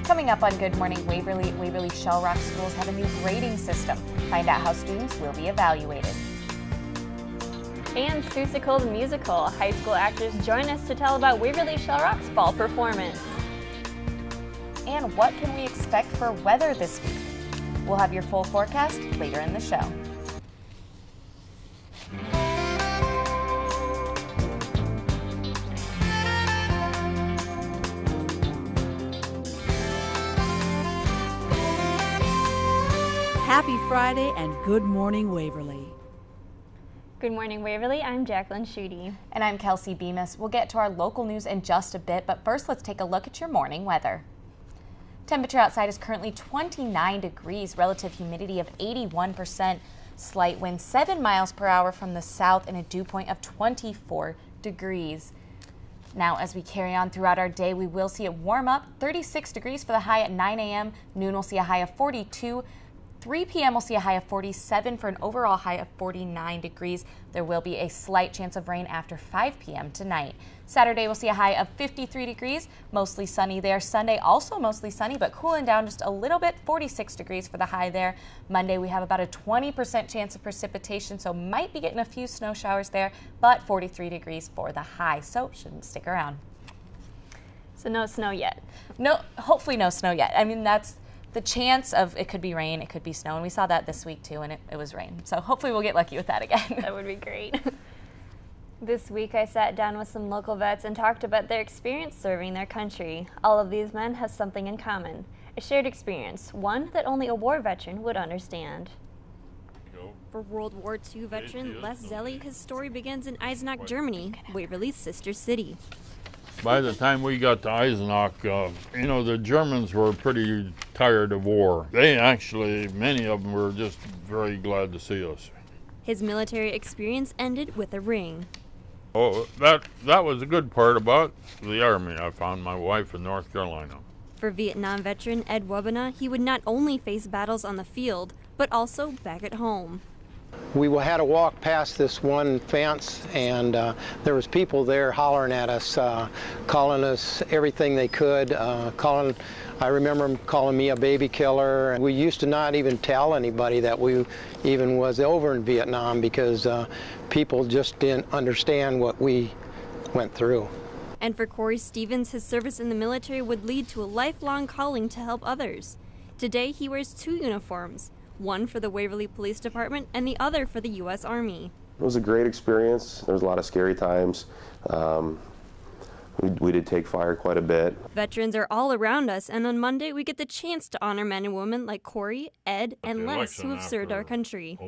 Coming up on Good Morning Waverly, Waverly-Shell Rock schools have a new grading system. Find out how students will be evaluated. And Seussical the Musical. High school actors join us to tell about Waverly-Shell Rock's fall performance. And what can we expect for weather this week? We'll have your full forecast later in the show. Happy Friday and Good Morning Waverly. Good morning, Waverly. I'm Jacqueline Schutte. And I'm Kelsey Bemis. We'll get to our local news in just a bit, but first let's take a look at your morning weather. Temperature outside is currently 29 degrees, relative humidity of 81%, slight wind 7 miles per hour from the south, and a dew point of 24 degrees. Now, as we carry on throughout our day, we will see it warm up. 36 degrees for the high at 9 a.m. Noon will see a high of 42. 3 p.m. we'll see a high of 47 for an overall high of 49 degrees. There will be a slight chance of rain after 5 p.m. tonight. Saturday we'll see a high of 53 degrees, mostly sunny there. Sunday also mostly sunny, but cooling down just a little bit, 46 degrees for the high there. Monday we have about a 20% chance of precipitation, so might be getting a few snow showers there, but 43 degrees for the high, so shouldn't stick around. So no snow yet? No, hopefully no snow yet. I mean, that's the chance of it could be rain, it could be snow, and we saw that this week too, and it was rain. So hopefully we'll get lucky with that again. That would be great. This week I sat down with some local vets and talked about their experience serving their country. All of these men have something in common, a shared experience, one that only a war veteran would understand. For World War II veteran Les Zelli, his story begins in Eisenach, Germany, Waverly's sister city. By the time we got to Eisenach, the Germans were pretty tired of war. Many of them were just very glad to see us. His military experience ended with a ring. Oh, that was a good part about the Army. I found my wife in North Carolina. For Vietnam veteran Ed Webena, he would not only face battles on the field, but also back at home. We had to walk past this one fence, and there was people there hollering at us, calling us everything they could, I remember them calling me a baby killer. We used to not even tell anybody that we even was over in Vietnam because people just didn't understand what we went through. And for Corey Stevens, his service in the military would lead to a lifelong calling to help others. Today, he wears 2 uniforms. One for the Waverly Police Department and the other for the U.S. Army. It was a great experience. There was a lot of scary times. We did take fire quite a bit. Veterans are all around us, and on Monday we get the chance to honor men and women like Corey, Ed, and Les who have served our country.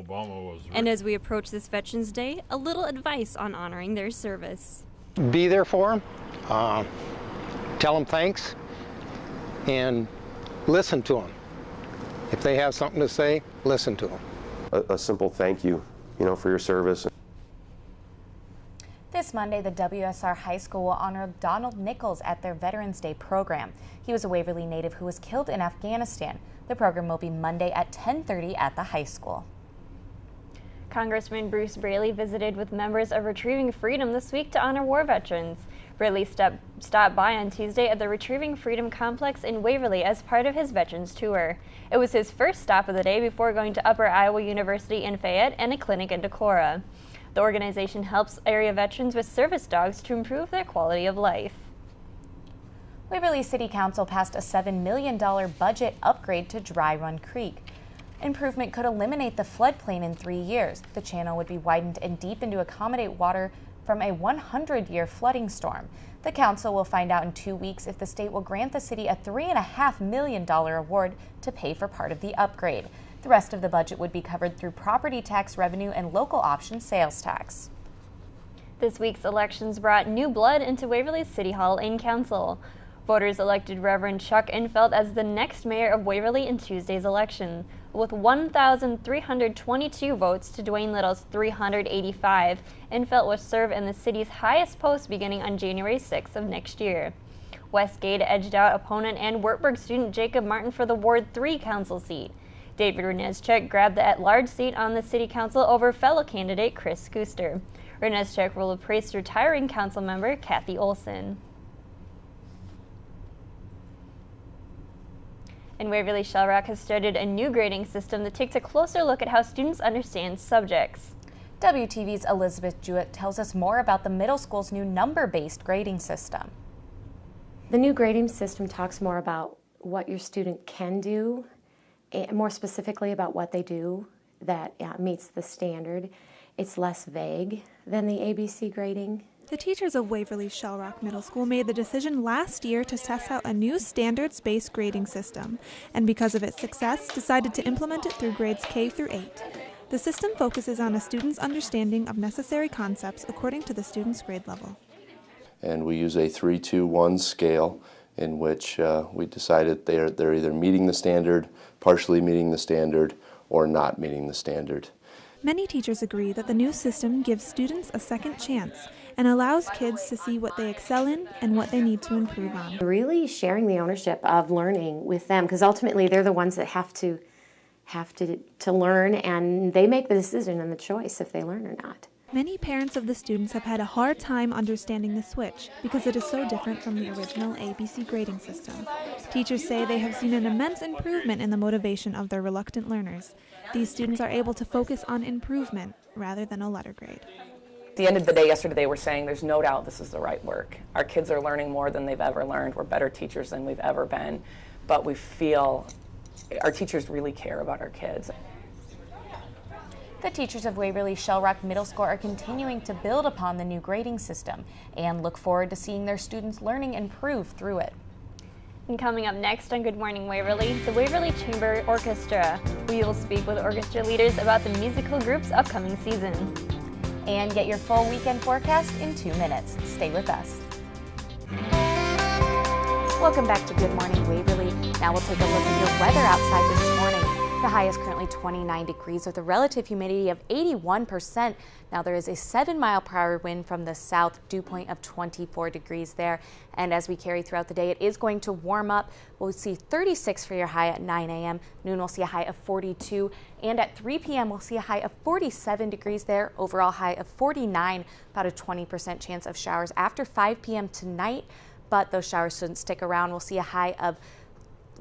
And as we approach this Veterans Day, a little advice on honoring their service. Be there for them, tell them thanks, and listen to them. If they have something to say, listen to them. A simple thank you, for your service. This Monday, the WSR High School will honor Donald Nichols at their Veterans Day program. He was a Waverly native who was killed in Afghanistan. The program will be Monday at 10:30 at the high school. Congressman Bruce Braley visited with members of Retrieving Freedom this week to honor war veterans. Braley stopped by on Tuesday at the Retrieving Freedom Complex in Waverly as part of his Veterans Tour. It was his first stop of the day before going to Upper Iowa University in Fayette and a clinic in Decorah. The organization helps area veterans with service dogs to improve their quality of life. Waverly City Council passed a $7 million budget upgrade to Dry Run Creek. Improvement could eliminate the floodplain in 3 years. The channel would be widened and deepened to accommodate water from a 100-year flooding storm. The council will find out in 2 weeks if the state will grant the city a $3.5 million award to pay for part of the upgrade. The rest of the budget would be covered through property tax revenue and local option sales tax. This week's elections brought new blood into Waverly City Hall and Council. Voters elected Reverend Chuck Infeld as the next mayor of Waverly in Tuesday's election. With 1,322 votes to Dwayne Little's 385, Infeld will serve in the city's highest post beginning on January 6th of next year. Westgate edged out opponent and Wartburg student Jacob Martin for the Ward 3 council seat. David Reneszczuk grabbed the at-large seat on the city council over fellow candidate Chris Skuster. Reneszczuk will replace retiring council member Kathy Olson. And Waverly-Shell has started a new grading system that takes a closer look at how students understand subjects. WTV's Elizabeth Jewett tells us more about the middle school's new number-based grading system. The new grading system talks more about what your student can do, and more specifically about what they do that meets the standard. It's less vague than the ABC grading. The teachers of Waverly-Shell Middle School made the decision last year to test out a new standards-based grading system, and because of its success, decided to implement it through grades K through 8. The system focuses on a student's understanding of necessary concepts according to the student's grade level. And we use a 3-2-1 scale in which we decided they're either meeting the standard, partially meeting the standard, or not meeting the standard. Many teachers agree that the new system gives students a second chance and allows kids to see what they excel in and what they need to improve on. Really sharing the ownership of learning with them, because ultimately they're the ones that have to learn, and they make the decision and the choice if they learn or not. Many parents of the students have had a hard time understanding the switch because it is so different from the original ABC grading system. Teachers say they have seen an immense improvement in the motivation of their reluctant learners. These students are able to focus on improvement rather than a letter grade. At the end of the day yesterday, they were saying there's no doubt this is the right work. Our kids are learning more than they've ever learned. We're better teachers than we've ever been, but we feel our teachers really care about our kids. The teachers of Waverly-Shell Middle School are continuing to build upon the new grading system and look forward to seeing their students' learning improve through it. And coming up next on Good Morning Waverly, the Waverly Chamber Orchestra. We will speak with orchestra leaders about the musical group's upcoming season. And get your full weekend forecast in 2 minutes. Stay with us. Welcome back to Good Morning Waverly. Now we'll take a look at your weather outside this morning. The high is currently 29 degrees with a relative humidity of 81%. Now there is a 7-mile-per-hour wind from the south, dew point of 24 degrees there. And as we carry throughout the day, it is going to warm up. We'll see 36 for your high at 9 a.m. Noon we'll see a high of 42. And at 3 p.m. we'll see a high of 47 degrees there. Overall high of 49, about a 20% chance of showers after 5 p.m. tonight. But those showers shouldn't stick around. We'll see a high of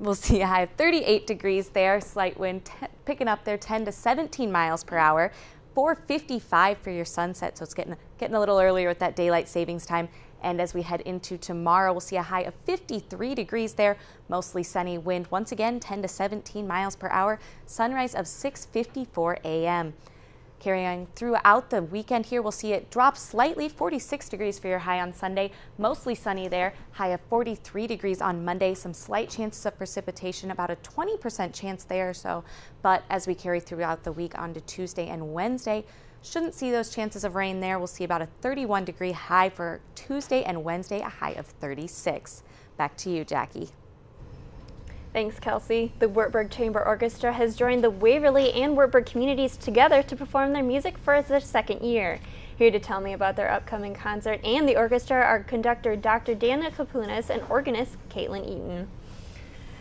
38 degrees there. Slight wind picking up there, 10 to 17 miles per hour. 4:55 for your sunset, so it's getting a little earlier with that daylight savings time. And as we head into tomorrow, we'll see a high of 53 degrees there. Mostly sunny, wind once again 10 to 17 miles per hour. Sunrise of 6:54 a.m. Carrying throughout the weekend here, we'll see it drop slightly, 46 degrees for your high on Sunday. Mostly sunny there, high of 43 degrees on Monday. Some slight chances of precipitation, about a 20% chance there or so. But as we carry throughout the week onto Tuesday and Wednesday, shouldn't see those chances of rain there. We'll see about a 31-degree high for Tuesday and Wednesday, a high of 36. Back to you, Jackie. Thanks, Kelsey. The Wartburg Chamber Orchestra has joined the Waverly and Wartburg communities together to perform their music for their second year. Here to tell me about their upcoming concert and the orchestra are conductor Dr. Dana Kapunas and organist Caitlin Eaton.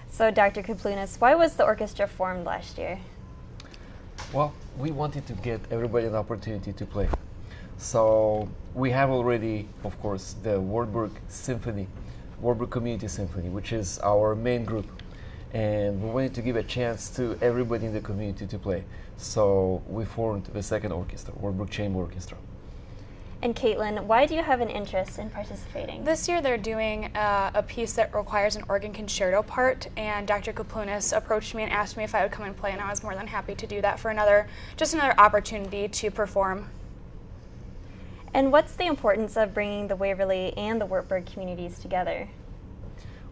So, Dr. Kapunas, why was the orchestra formed last year? Well, we wanted to get everybody an opportunity to play. So, we have already, of course, the Wartburg Symphony, Wartburg Community Symphony, which is our main group. And we wanted to give a chance to everybody in the community to play. So we formed the second orchestra, Wartburg Chamber Orchestra. And Caitlin, why do you have an interest in participating? This year they're doing a piece that requires an organ concerto part, and Dr. Kapunas approached me and asked me if I would come and play, and I was more than happy to do that for another opportunity to perform. And what's the importance of bringing the Waverly and the Wartburg communities together?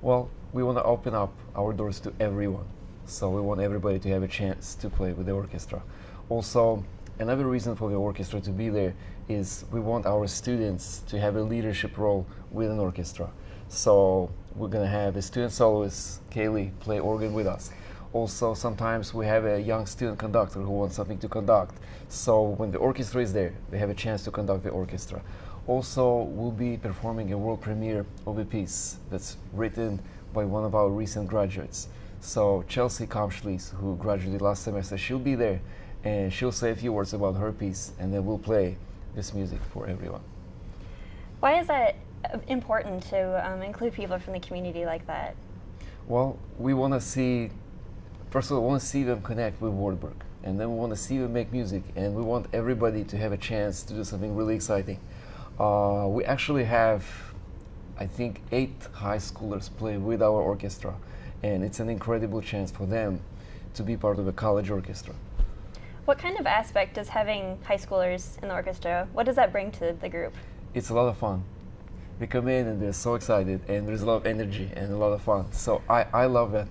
Well, we want to open up our doors to everyone. So we want everybody to have a chance to play with the orchestra. Also, another reason for the orchestra to be there is we want our students to have a leadership role with an orchestra. So we're going to have a student soloist, Kaylee, play organ with us. Also, sometimes we have a young student conductor who wants something to conduct. So when the orchestra is there, they have a chance to conduct the orchestra. Also, we'll be performing a world premiere of a piece that's written by one of our recent graduates. So Chelsea Kamschlis, who graduated last semester, she'll be there and she'll say a few words about her piece, and then we'll play this music for everyone. Why is that important to include people from the community like that? Well, we want to see First of all, we want to see them connect with Wartburg, and then we want to see them make music, and we want everybody to have a chance to do something really exciting. We actually have, I think, 8 high schoolers play with our orchestra, and it's an incredible chance for them to be part of a college orchestra. What kind of aspect does having high schoolers in the orchestra, what does that bring to the group? It's a lot of fun. They come in and they're so excited, and there's a lot of energy and a lot of fun. So I love that.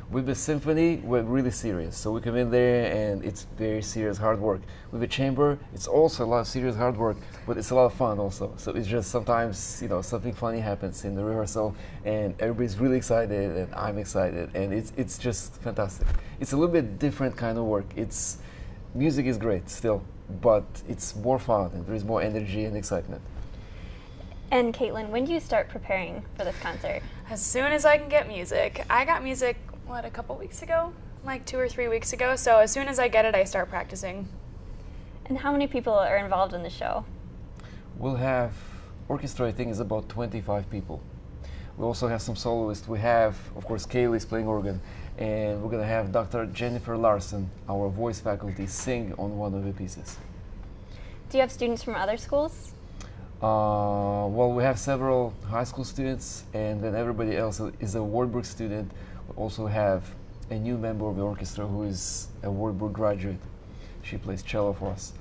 With the symphony, we're really serious. So we come in there and it's very serious, hard work. With the chamber, it's also a lot of serious, hard work, but it's a lot of fun also. So it's just sometimes, you know, something funny happens in the rehearsal, and everybody's really excited, and I'm excited, and it's just fantastic. It's a little bit different kind of work. Music is great still, but it's more fun, and there's more energy and excitement. And Caitlin, when do you start preparing for this concert? As soon as I can get music. I got music, a couple weeks ago? Like 2 or 3 weeks ago. So as soon as I get it, I start practicing. And how many people are involved in the show? We'll have, orchestra I think is about 25 people. We also have some soloists. We have, of course, Kaylee's playing organ, and we're going to have Dr. Jennifer Larson, our voice faculty, sing on one of the pieces. Do you have students from other schools? Well, we have several high school students, and then everybody else is a Wartburg student. We also have a new member of the orchestra who is a Wartburg graduate. She plays cello for us.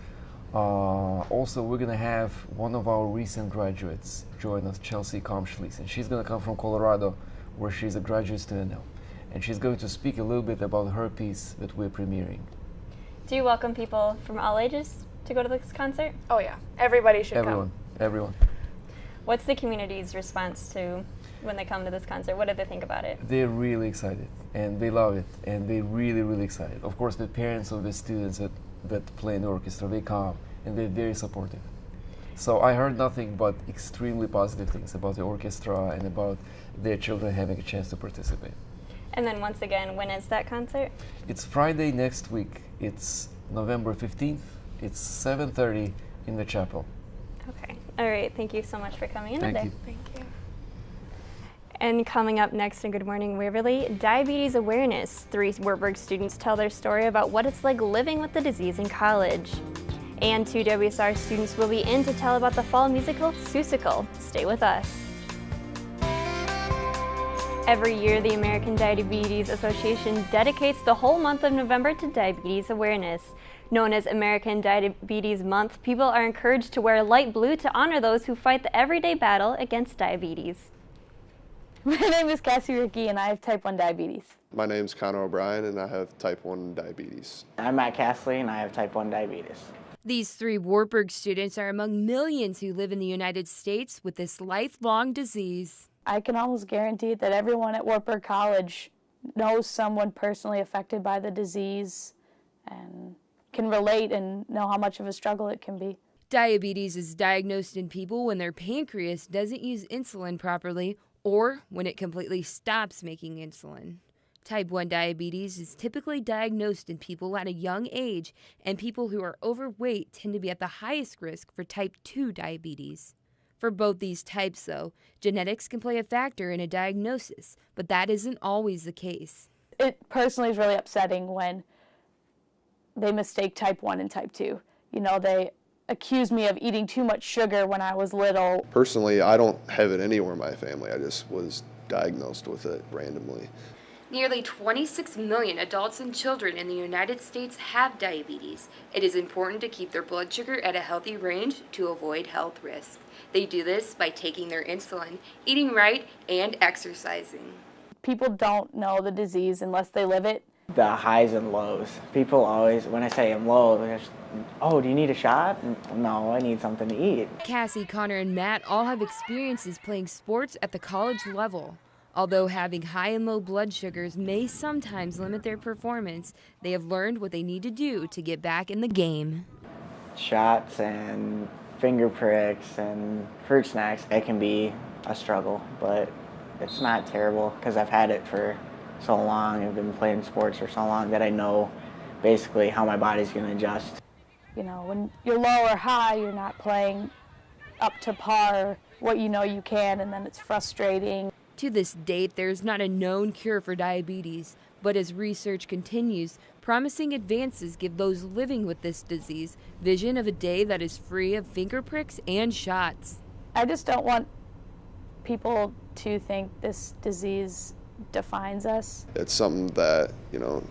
Also, we're going to have one of our recent graduates join us, Chelsea Comschließ, and she's going to come from Colorado, where she's a graduate student now. And she's going to speak a little bit about her piece that we're premiering. Do you welcome people from all ages to go to this concert? Oh yeah, everybody should come. Everyone. What's the community's response to when they come to this concert? What do they think about it? They're really excited, and they love it, and they're really, really excited. Of course, the parents of the students that play in the orchestra, they come, and they're very supportive. So I heard nothing but extremely positive things about the orchestra and about their children having a chance to participate. And then once again, when is that concert? It's Friday next week. It's November 15th. It's 7:30 in the chapel. Okay. All right. Thank you so much for coming in today. Thank you. And coming up next in Good Morning Waverly, diabetes awareness. 3 Wartburg students tell their story about what it's like living with the disease in college. And 2 WSR students will be in to tell about the fall musical, Seussical. Stay with us. Every year, the American Diabetes Association dedicates the whole month of November to diabetes awareness. Known as American Diabetes Month, people are encouraged to wear light blue to honor those who fight the everyday battle against diabetes. My name is Cassie Ricky, and I have type 1 diabetes. My name is Connor O'Brien, and I have type 1 diabetes. I'm Matt Castley, and I have type 1 diabetes. These 3 Wartburg students are among millions who live in the United States with this lifelong disease. I can almost guarantee that everyone at Wartburg College knows someone personally affected by the disease and can relate and know how much of a struggle it can be. Diabetes is diagnosed in people when their pancreas doesn't use insulin properly or when it completely stops making insulin. Type 1 diabetes is typically diagnosed in people at a young age, and people who are overweight tend to be at the highest risk for type 2 diabetes. For both these types, though, genetics can play a factor in a diagnosis, but that isn't always the case. It personally is really upsetting when they mistake type 1 and type 2. You know, they accuse me of eating too much sugar when I was little. Personally, I don't have it anywhere in my family. I just was diagnosed with it randomly. Nearly 26 million adults and children in the United States have diabetes. It is important to keep their blood sugar at a healthy range to avoid health risks. They do this by taking their insulin, eating right, and exercising. People don't know the disease unless they live it. The highs and lows. People always, when I say I'm low, they're just, oh, do you need a shot? No, I need something to eat. Cassie, Connor, and Matt all have experiences playing sports at the college level. Although having high and low blood sugars may sometimes limit their performance, they have learned what they need to do to get back in the game. Shots and finger pricks and fruit snacks, it can be a struggle, but it's not terrible because I've had it for so long. I've been playing sports for so long that I know basically how my body's going to adjust. You know, when you're low or high, you're not playing up to par what you know you can, and then it's frustrating. To this date, there is not a known cure for diabetes, but as research continues, promising advances give those living with this disease vision of a day that is free of finger pricks and shots. I just don't want people to think this disease defines us. It's something that,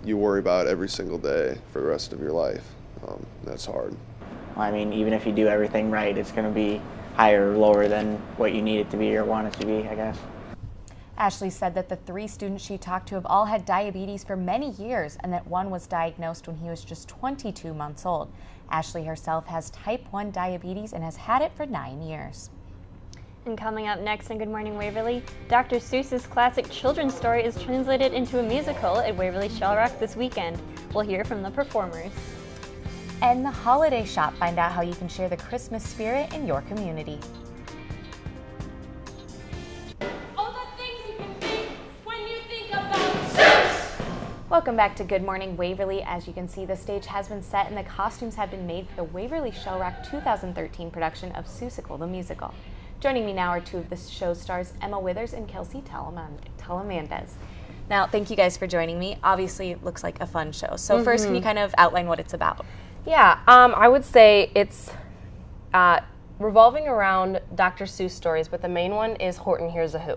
you worry about every single day for the rest of your life. That's hard. Well, I mean, even if you do everything right, it's going to be higher or lower than what you need it to be or want it to be, I guess. Ashley said that the 3 students she talked to have all had diabetes for many years and that one was diagnosed when he was just 22 months old. Ashley herself has type 1 diabetes and has had it for 9 years. And coming up next on Good Morning Waverly, Dr. Seuss's classic children's story is translated into a musical at Waverly-Shell this weekend. We'll hear from the performers. And the Holiday Shop, find out how you can share the Christmas spirit in your community. Welcome back to Good Morning Waverly. As you can see, the stage has been set and the costumes have been made for the Waverly-Shell 2013 production of Seussical the Musical. Joining me now are 2 of the show stars, Emma Withers and Kelsey Talamandez. Now, thank you guys for joining me. Obviously, it looks like a fun show. So first, can you kind of outline what it's about? Yeah, I would say it's revolving around Dr. Seuss stories, but the main one is Horton Hears a Who.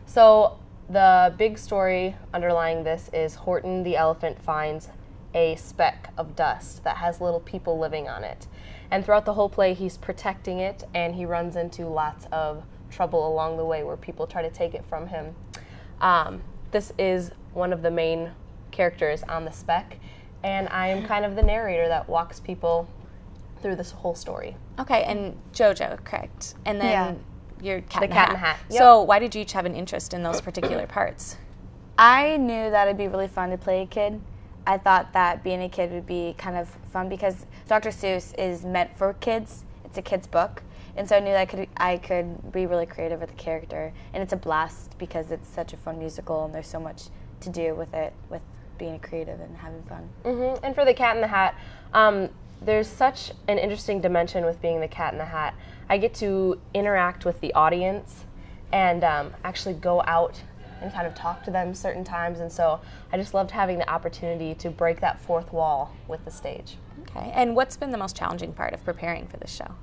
So the big story underlying this is Horton the elephant finds a speck of dust that has little people living on it. And throughout the whole play, he's protecting it, and he runs into lots of trouble along the way where people try to take it from him. This is one of the main characters on the speck, and I am kind of the narrator that walks people through this whole story. Okay, and JoJo, correct? And then your Cat The in the Cat Hat. in the Hat. Yep. So why did you each have an interest in those particular parts? I knew that it'd be really fun to play a kid. I thought that being a kid would be kind of fun because Dr. Seuss is meant for kids. It's a kid's book. And so I knew that I could be really creative with the character. And it's a blast because it's such a fun musical and there's so much to do with it, with being creative and having fun. Mm-hmm. And for the Cat in the Hat, there's such an interesting dimension with being the Cat in the Hat. I get to interact with the audience and actually go out and kind of talk to them certain times, and so I just loved having the opportunity to break that fourth wall with the stage. Okay, and what's been the most challenging part of preparing for this show?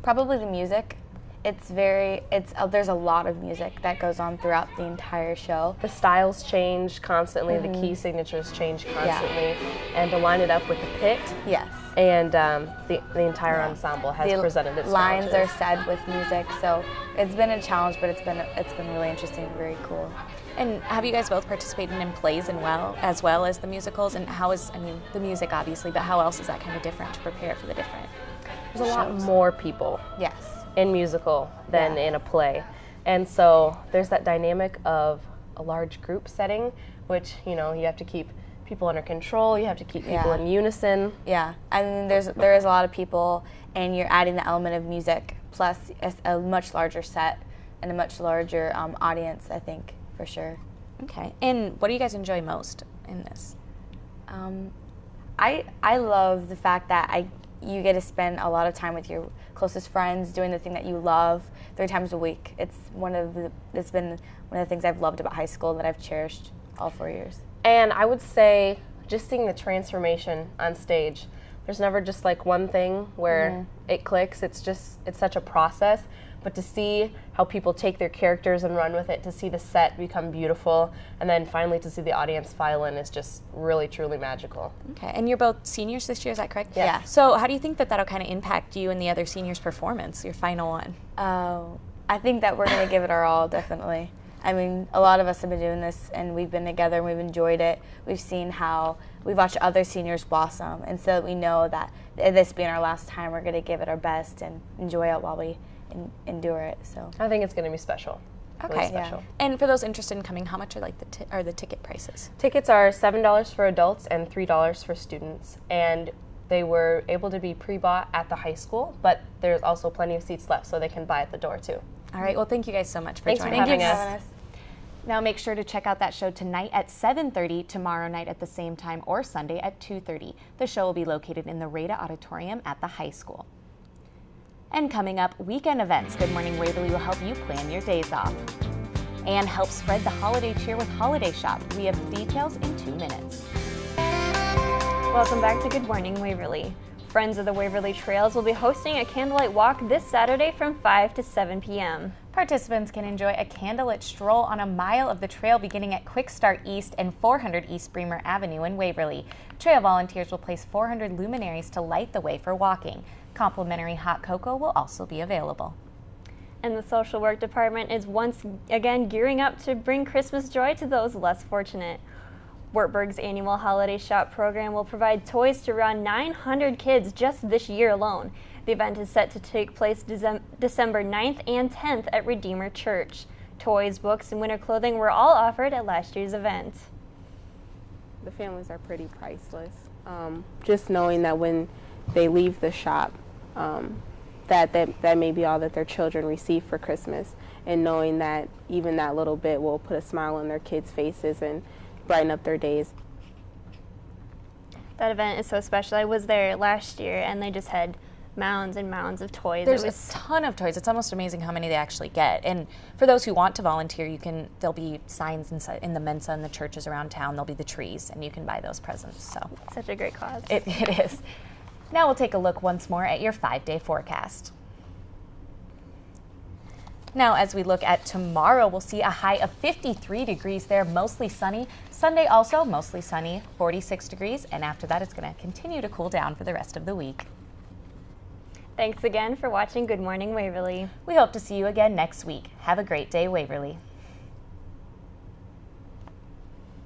Probably the music. There's a lot of music that goes on throughout the entire show. The styles change constantly, the key signatures change constantly, and to line it up with the pit. Yes. And the entire ensemble has presented its lines challenges. are said with music, so it's been a challenge, but it's been really interesting and very cool. And have you guys both participated in plays as well as the musicals? And how is, the music obviously, but how else is that kind of different to prepare for the different There's a shows? lot more people yes. in musical than in a play. And so there's that dynamic of a large group setting, which, you have to keep people under control, you have to keep people in unison. Yeah, I mean, there is a lot of people, and you're adding the element of music, plus a much larger set and a much larger audience, I think, for sure. Okay, and what do you guys enjoy most in this? I love the fact that you get to spend a lot of time with your closest friends doing the thing that you love 3 times a week. It's been one of the things I've loved about high school that I've cherished all 4 years. And I would say just seeing the transformation on stage. There's never just like one thing where it clicks. It's such a process. But to see how people take their characters and run with it, to see the set become beautiful, and then finally to see the audience file in is just really, truly magical. Okay, and you're both seniors this year, is that correct? Yes. Yeah. So how do you think that'll kind of impact you and the other seniors' performance, your final one? I think that we're going to give it our all, definitely. I mean, a lot of us have been doing this, and we've been together, and we've enjoyed it. We've seen how we've watched other seniors blossom, and so we know that this being our last time, we're going to give it our best and enjoy it while we endure it. So I think it's going to be special. Okay. Really special. Yeah. And for those interested in coming, how much are are the ticket prices? Tickets are $7 for adults and $3 for students, and they were able to be pre-bought at the high school, but there's also plenty of seats left, so they can buy at the door too. All right. Well, thank you guys so much for Thanks joining for having us. Now make sure to check out that show tonight at 7:30, tomorrow night at the same time, or Sunday at 2:30. The show will be located in the Rada Auditorium at the high school. And coming up, weekend events. Good Morning Waverly will help you plan your days off. And help spread the holiday cheer with Holiday Shop. We have the details in 2 minutes. Welcome back to Good Morning Waverly. Friends of the Waverly Trails will be hosting a candlelight walk this Saturday from 5 to 7 p.m. Participants can enjoy a candlelit stroll on a mile of the trail beginning at Quick Start East and 400 East Bremer Avenue in Waverly. Trail volunteers will place 400 luminaries to light the way for walking. Complimentary hot cocoa will also be available. And the social work department is once again gearing up to bring Christmas joy to those less fortunate. Wartburg's annual Holiday Shop program will provide toys to around 900 kids just this year alone. The event is set to take place December 9th and 10th at Redeemer Church. Toys, books, and winter clothing were all offered at last year's event. The families are pretty priceless. Just knowing that when they leave the shop, that may be all that their children receive for Christmas, and knowing that even that little bit will put a smile on their kids' faces and brighten up their days. That event is so special. I was there last year, and they just had mounds and mounds of toys. There's a ton of toys. It's almost amazing how many they actually get. And for those who want to volunteer, there'll be signs in the Mensa and the churches around town. There'll be the trees, and you can buy those presents. So such a great cause. It is. Now we'll take a look once more at your 5-day forecast. Now, as we look at tomorrow, we'll see a high of 53 degrees there, mostly sunny. Sunday also mostly sunny, 46 degrees, and after that it's going to continue to cool down for the rest of the week. Thanks again for watching Good Morning Waverly. We hope to see you again next week. Have a great day, Waverly.